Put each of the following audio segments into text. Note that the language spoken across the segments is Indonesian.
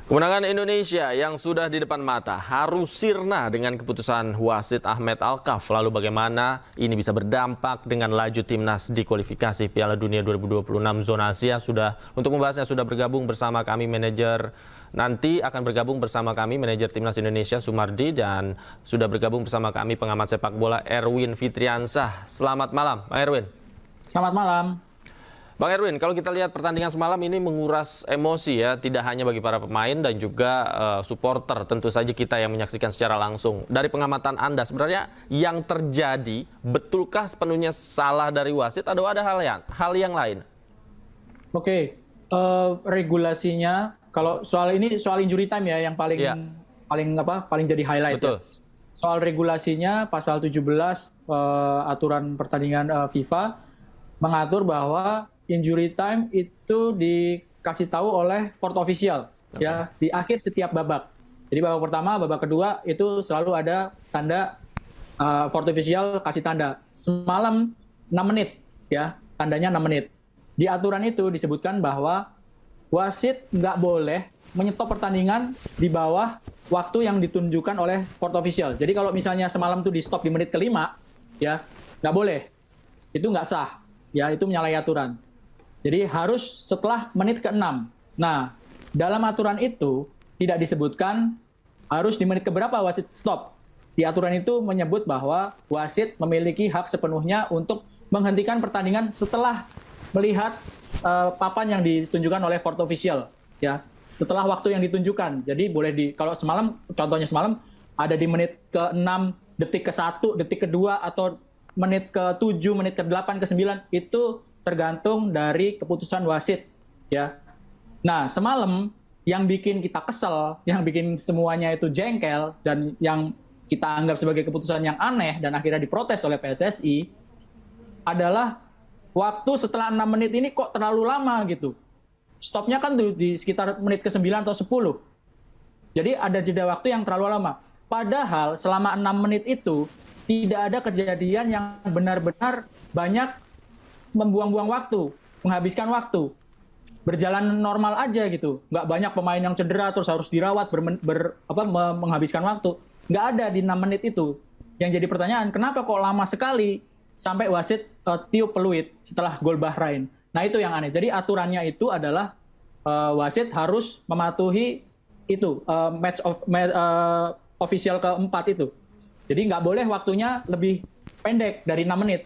Kemenangan Indonesia yang sudah di depan mata harus sirna dengan keputusan wasit Ahmed Alkaf. Lalu bagaimana ini bisa berdampak dengan laju timnas di kualifikasi Piala Dunia 2026 zona Asia? Untuk membahasnya sudah bergabung bersama kami manajer timnas Indonesia Sumardi, dan sudah bergabung bersama kami pengamat sepak bola Erwin Fitriansah. Selamat malam, Bang Erwin. Selamat malam. Bang Erwin, kalau kita lihat pertandingan semalam ini menguras emosi ya, tidak hanya bagi para pemain dan juga supporter, tentu saja kita yang menyaksikan secara langsung. Dari pengamatan Anda, sebenarnya yang terjadi, betulkah sepenuhnya salah dari wasit atau ada hal yang lain? Oke, regulasinya, kalau soal injury time ya yang paling jadi highlight. Betul. Ya. Soal regulasinya pasal 17 aturan pertandingan FIFA mengatur bahwa injury time itu dikasih tahu oleh fourth official, ya, di akhir setiap babak. Jadi babak pertama, babak kedua itu selalu ada tanda fourth official kasih tanda. Semalam 6 menit, ya, tandanya 6 menit. Di aturan itu disebutkan bahwa wasit nggak boleh menyetop pertandingan di bawah waktu yang ditunjukkan oleh fourth official. Jadi kalau misalnya semalam tuh di stop di menit kelima, ya, nggak boleh. Itu nggak sah, ya, itu menyalahi aturan. Jadi harus setelah menit ke-6. Nah, dalam aturan itu tidak disebutkan harus di menit keberapa wasit stop. Di aturan itu menyebut bahwa wasit memiliki hak sepenuhnya untuk menghentikan pertandingan setelah melihat papan yang ditunjukkan oleh fourth official, ya. Setelah waktu yang ditunjukkan. Jadi kalau semalam, contohnya semalam ada di menit ke-6, detik ke-1, detik ke-2, atau menit ke-7, menit ke-8, ke-9, itu tergantung dari keputusan wasit, ya. Nah, semalam yang bikin kita kesel, yang bikin semuanya itu jengkel, dan yang kita anggap sebagai keputusan yang aneh dan akhirnya diprotes oleh PSSI adalah waktu setelah 6 menit ini kok terlalu lama gitu. Stopnya kan di sekitar menit ke-9 atau 10. Jadi ada jeda waktu yang terlalu lama. Padahal selama 6 menit itu tidak ada kejadian yang benar-benar banyak membuang-buang waktu, menghabiskan waktu. Berjalan normal aja gitu. Nggak banyak pemain yang cedera terus harus dirawat, menghabiskan waktu. Nggak ada di 6 menit itu. Yang jadi pertanyaan, kenapa kok lama sekali sampai wasit tiup peluit setelah gol Bahrain? Nah, itu yang aneh. Jadi aturannya itu adalah wasit harus mematuhi itu, official keempat itu. Jadi nggak boleh waktunya lebih pendek dari 6 menit.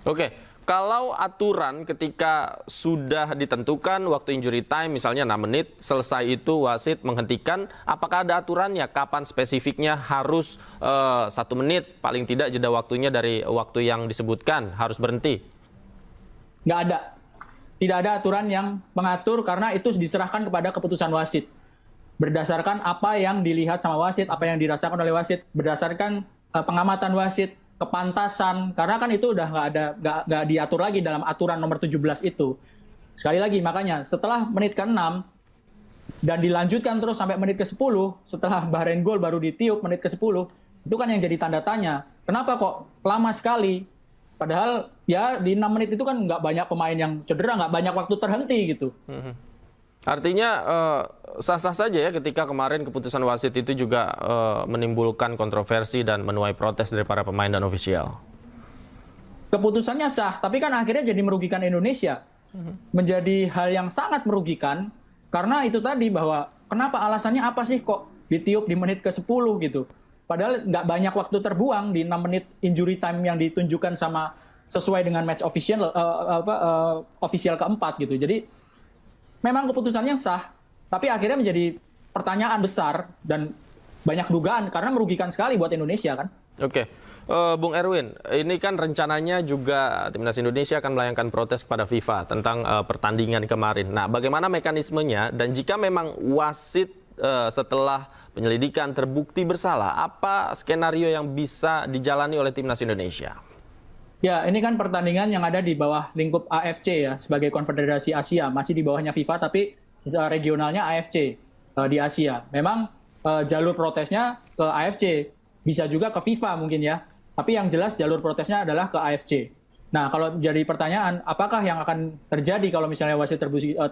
Oke. Kalau aturan ketika sudah ditentukan waktu injury time misalnya 6 menit, selesai itu wasit menghentikan, apakah ada aturannya kapan spesifiknya harus 1 menit, paling tidak jeda waktunya dari waktu yang disebutkan harus berhenti? Nggak ada. Tidak ada aturan yang mengatur karena itu diserahkan kepada keputusan wasit. Berdasarkan apa yang dilihat sama wasit, apa yang dirasakan oleh wasit, berdasarkan pengamatan wasit, kepantasan, karena kan itu udah nggak diatur lagi dalam aturan nomor 17 itu. Sekali lagi, makanya setelah menit ke-6 dan dilanjutkan terus sampai menit ke-10, setelah Bahrain gol baru ditiup menit ke-10, itu kan yang jadi tanda tanya. Kenapa kok lama sekali? Padahal ya di 6 menit itu kan nggak banyak pemain yang cedera, nggak banyak waktu terhenti gitu. Artinya sah-sah saja ya ketika kemarin keputusan wasit itu juga menimbulkan kontroversi dan menuai protes dari para pemain dan ofisial. Keputusannya sah, tapi kan akhirnya jadi merugikan Indonesia. Menjadi hal yang sangat merugikan karena itu tadi bahwa kenapa alasannya apa sih kok ditiup di menit ke-10 gitu. Padahal nggak banyak waktu terbuang di 6 menit injury time yang ditunjukkan sesuai dengan match official keempat gitu. Jadi memang keputusannya sah, tapi akhirnya menjadi pertanyaan besar dan banyak dugaan karena merugikan sekali buat Indonesia kan. Oke, Bung Erwin, ini kan rencananya juga timnas Indonesia akan melayangkan protes kepada FIFA tentang pertandingan kemarin. Nah, bagaimana mekanismenya dan jika memang wasit setelah penyelidikan terbukti bersalah, apa skenario yang bisa dijalani oleh timnas Indonesia? Ya, ini kan pertandingan yang ada di bawah lingkup AFC ya, sebagai Konfederasi Asia. Masih di bawahnya FIFA, tapi regionalnya AFC di Asia. Memang jalur protesnya ke AFC, bisa juga ke FIFA mungkin ya. Tapi yang jelas jalur protesnya adalah ke AFC. Nah, kalau jadi pertanyaan, apakah yang akan terjadi kalau misalnya wasit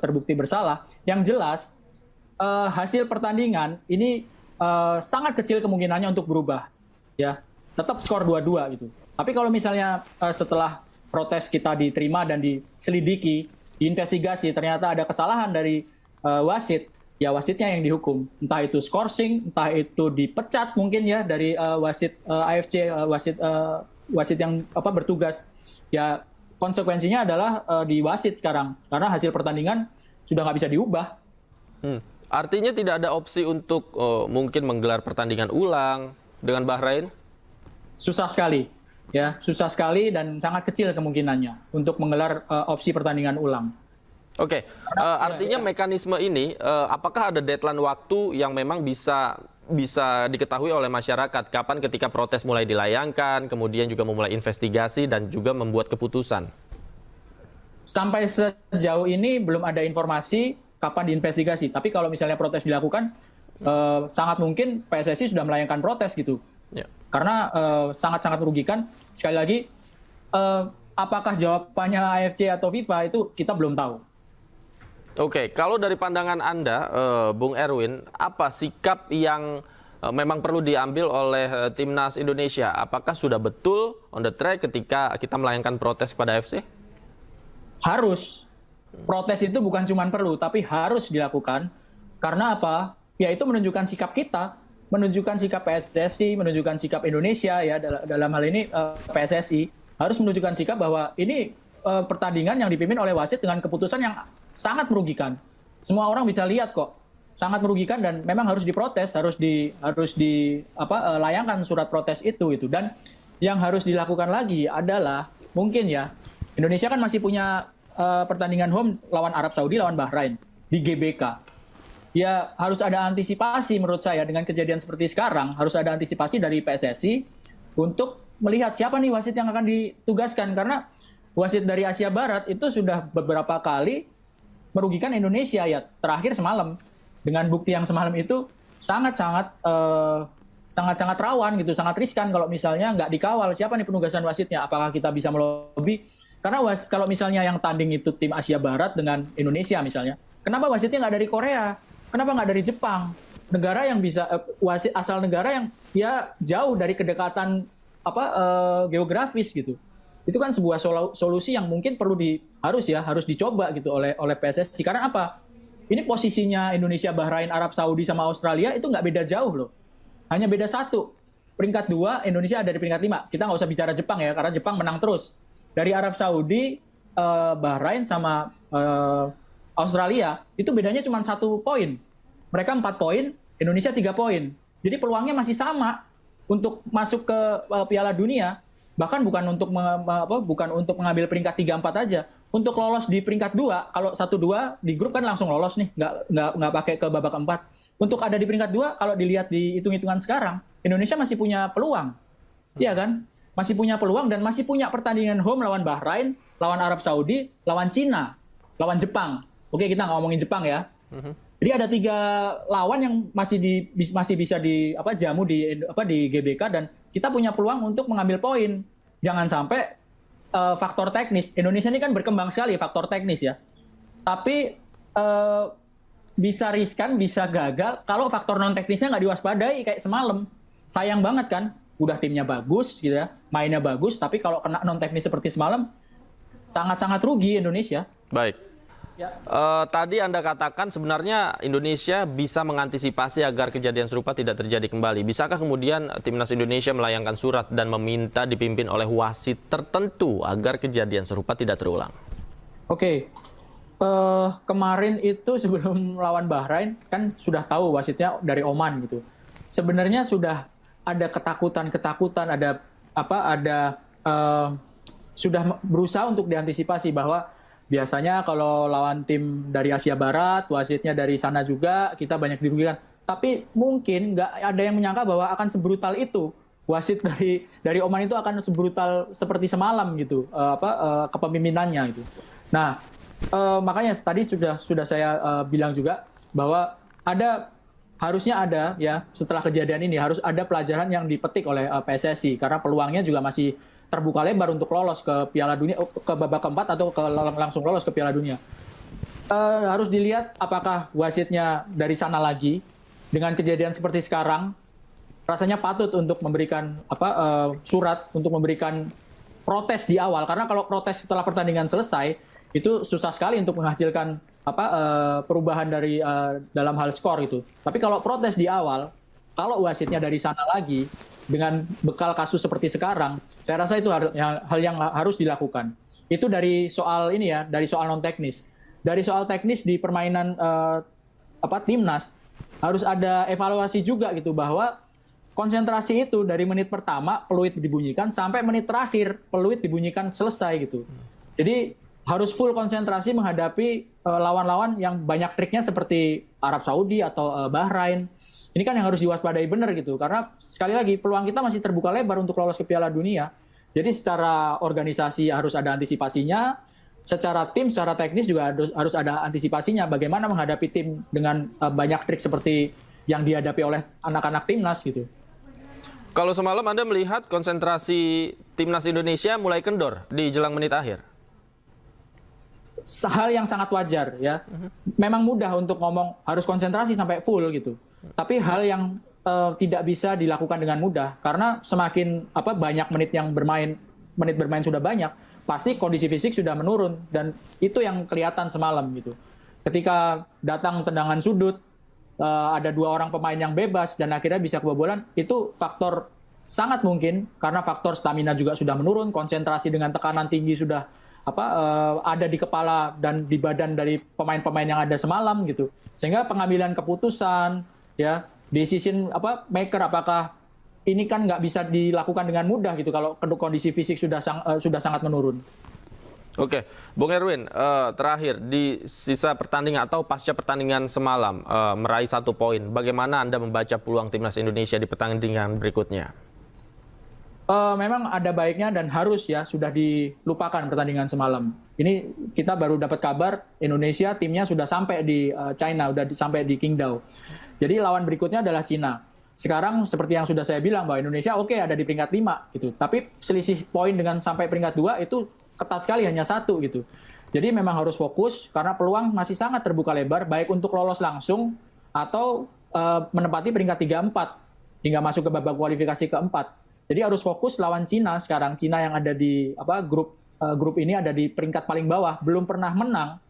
terbukti bersalah? Yang jelas, hasil pertandingan ini sangat kecil kemungkinannya untuk berubah, ya. Tetap skor 2-2 gitu. Tapi kalau misalnya setelah protes kita diterima dan diselidiki, diinvestigasi, ternyata ada kesalahan dari wasit, ya wasitnya yang dihukum. Entah itu skorsing, entah itu dipecat mungkin ya dari wasit AFC, wasit yang bertugas. Ya konsekuensinya adalah di wasit sekarang, karena hasil pertandingan sudah nggak bisa diubah. Artinya tidak ada opsi untuk mungkin menggelar pertandingan ulang dengan Bahrain? Susah sekali, ya susah sekali dan sangat kecil kemungkinannya untuk menggelar opsi pertandingan ulang. Oke, artinya mekanisme ini, apakah ada deadline waktu yang memang bisa diketahui oleh masyarakat? Kapan ketika protes mulai dilayangkan, kemudian juga memulai investigasi dan juga membuat keputusan? Sampai sejauh ini belum ada informasi kapan diinvestigasi. Tapi kalau misalnya protes dilakukan, sangat mungkin PSSI sudah melayangkan protes gitu. Ya. Karena sangat-sangat merugikan. Sekali lagi, apakah jawabannya AFC atau FIFA itu kita belum tahu. Oke, kalau dari pandangan Anda, Bung Erwin, apa sikap yang memang perlu diambil oleh Timnas Indonesia? Apakah sudah betul on the track ketika kita melayangkan protes kepada AFC? Harus. Protes itu bukan cuma perlu, tapi harus dilakukan. Karena apa? Ya itu menunjukkan sikap kita, menunjukkan sikap PSSI, menunjukkan sikap Indonesia ya dalam hal ini PSSI harus menunjukkan sikap bahwa ini pertandingan yang dipimpin oleh wasit dengan keputusan yang sangat merugikan. Semua orang bisa lihat kok, sangat merugikan dan memang harus diprotes, harus layangkan surat protes itu. Dan yang harus dilakukan lagi adalah mungkin ya Indonesia kan masih punya pertandingan home lawan Arab Saudi, lawan Bahrain di GBK. Ya harus ada antisipasi menurut saya dengan kejadian seperti sekarang, harus ada antisipasi dari PSSI untuk melihat siapa nih wasit yang akan ditugaskan, karena wasit dari Asia Barat itu sudah beberapa kali merugikan Indonesia ya, terakhir semalam dengan bukti yang semalam itu sangat-sangat rawan gitu, sangat riskan kalau misalnya nggak dikawal siapa nih penugasan wasitnya, apakah kita bisa melobi, karena kalau misalnya yang tanding itu tim Asia Barat dengan Indonesia misalnya, kenapa wasitnya nggak dari Korea, kenapa nggak dari Jepang, negara yang bisa wasit asal negara yang ya jauh dari kedekatan geografis gitu. Itu kan sebuah solusi yang mungkin harus dicoba gitu oleh PSSI. Karena apa? Ini posisinya Indonesia, Bahrain, Arab Saudi sama Australia itu nggak beda jauh loh. Hanya beda 1. Peringkat 2, Indonesia ada di peringkat 5. Kita nggak usah bicara Jepang ya, karena Jepang menang terus. Dari Arab Saudi, Bahrain sama Australia itu bedanya cuma 1 poin. Mereka 4 poin, Indonesia 3 poin. Jadi peluangnya masih sama untuk masuk ke Piala Dunia. Bahkan bukan untuk mengambil peringkat 3-4 aja, untuk lolos di peringkat 2, kalau 1-2 di grup kan langsung lolos nih, nggak pakai ke babak 4. Untuk ada di peringkat 2, kalau dilihat di hitung-hitungan sekarang, Indonesia masih punya peluang. Iya kan? Masih punya peluang dan masih punya pertandingan home lawan Bahrain, lawan Arab Saudi, lawan Cina, lawan Jepang. Oke, kita nggak ngomongin Jepang ya. Jadi ada 3 lawan yang masih bisa jamu di GBK, dan kita punya peluang untuk mengambil poin. Jangan sampai faktor teknis. Indonesia ini kan berkembang sekali faktor teknis ya. Tapi bisa riskan, bisa gagal kalau faktor non teknisnya nggak diwaspadai kayak semalam. Sayang banget kan. Udah timnya bagus gitu ya, mainnya bagus, tapi kalau kena non teknis seperti semalam sangat-sangat rugi Indonesia. Baik. Ya. Tadi Anda katakan sebenarnya Indonesia bisa mengantisipasi agar kejadian serupa tidak terjadi kembali. Bisakah kemudian Timnas Indonesia melayangkan surat dan meminta dipimpin oleh wasit tertentu agar kejadian serupa tidak terulang? Oke. Kemarin itu sebelum lawan Bahrain kan sudah tahu wasitnya dari Oman gitu. Sebenarnya sudah ada ketakutan, sudah berusaha untuk diantisipasi bahwa biasanya kalau lawan tim dari Asia Barat, wasitnya dari sana juga, kita banyak dirugikan. Tapi mungkin nggak ada yang menyangka bahwa akan sebrutal itu. Wasit dari Oman itu akan sebrutal seperti semalam gitu, kepemimpinannya gitu. Nah, makanya tadi sudah saya bilang juga bahwa harusnya ada ya, setelah kejadian ini harus ada pelajaran yang dipetik oleh PSSI, karena peluangnya juga masih terbuka lebar untuk lolos ke Piala Dunia, ke babak keempat atau langsung lolos ke Piala Dunia. Harus dilihat apakah wasitnya dari sana lagi. Dengan kejadian seperti sekarang, rasanya patut untuk memberikan surat untuk memberikan protes di awal. Karena kalau protes setelah pertandingan selesai, itu susah sekali untuk menghasilkan perubahan dari dalam hal skor itu. Tapi kalau protes di awal, kalau wasitnya dari sana lagi, dengan bekal kasus seperti sekarang, saya rasa itu hal yang harus dilakukan. Itu dari soal ini ya, dari soal non teknis. Dari soal teknis di permainan timnas harus ada evaluasi juga gitu, bahwa konsentrasi itu dari menit pertama peluit dibunyikan sampai menit terakhir peluit dibunyikan selesai gitu. Jadi harus full konsentrasi menghadapi lawan-lawan yang banyak triknya seperti Arab Saudi atau Bahrain. Ini kan yang harus diwaspadai benar gitu, karena sekali lagi peluang kita masih terbuka lebar untuk lolos ke Piala Dunia. Jadi secara organisasi harus ada antisipasinya, secara tim, secara teknis juga harus ada antisipasinya. Bagaimana menghadapi tim dengan banyak trik seperti yang dihadapi oleh anak-anak timnas gitu. Kalau semalam Anda melihat konsentrasi timnas Indonesia mulai kendor di jelang menit akhir? Hal yang sangat wajar ya. Memang mudah untuk ngomong harus konsentrasi sampai full gitu. Tapi hal yang tidak bisa dilakukan dengan mudah, karena semakin banyak menit bermain sudah banyak, pasti kondisi fisik sudah menurun, dan itu yang kelihatan semalam gitu. Ketika datang tendangan sudut, ada 2 orang pemain yang bebas dan akhirnya bisa kebobolan, itu faktor sangat mungkin karena faktor stamina juga sudah menurun, konsentrasi dengan tekanan tinggi sudah ada di kepala dan di badan dari pemain-pemain yang ada semalam gitu. Sehingga pengambilan keputusan ya, decision maker, apakah ini kan nggak bisa dilakukan dengan mudah gitu kalau kondisi fisik sudah sangat menurun. Oke, Bung Erwin, terakhir di sisa pertandingan atau pasca pertandingan semalam meraih 1 poin, bagaimana Anda membaca peluang timnas Indonesia di pertandingan berikutnya? Memang ada baiknya dan harus ya sudah dilupakan pertandingan semalam. Ini kita baru dapat kabar Indonesia timnya sudah sampai di China, sudah sampai di Qingdao. Jadi lawan berikutnya adalah Cina. Sekarang seperti yang sudah saya bilang bahwa Indonesia ada di peringkat 5 gitu. Tapi selisih poin dengan sampai peringkat 2 itu ketat sekali, hanya 1 gitu. Jadi memang harus fokus karena peluang masih sangat terbuka lebar baik untuk lolos langsung atau menempati peringkat 3-4 hingga masuk ke babak kualifikasi keempat. Jadi harus fokus lawan Cina sekarang. Cina yang ada di grup ini ada di peringkat paling bawah, belum pernah menang.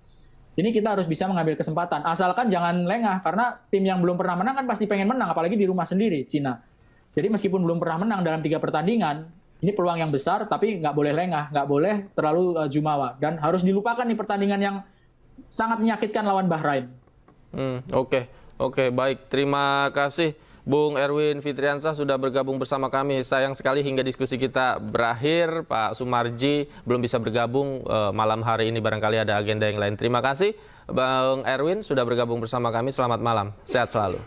Ini kita harus bisa mengambil kesempatan. Asalkan jangan lengah, karena tim yang belum pernah menang kan pasti pengen menang, apalagi di rumah sendiri, Cina. Jadi meskipun belum pernah menang dalam 3 pertandingan, ini peluang yang besar, tapi nggak boleh lengah, nggak boleh terlalu jumawa. Dan harus dilupakan nih pertandingan yang sangat menyakitkan lawan Bahrain. Oke, baik. Terima kasih Bung Erwin Fitriansah sudah bergabung bersama kami. Sayang sekali hingga diskusi kita berakhir, Pak Sumarji belum bisa bergabung malam hari ini, barangkali ada agenda yang lain. Terima kasih Bung Erwin sudah bergabung bersama kami. Selamat malam, sehat selalu.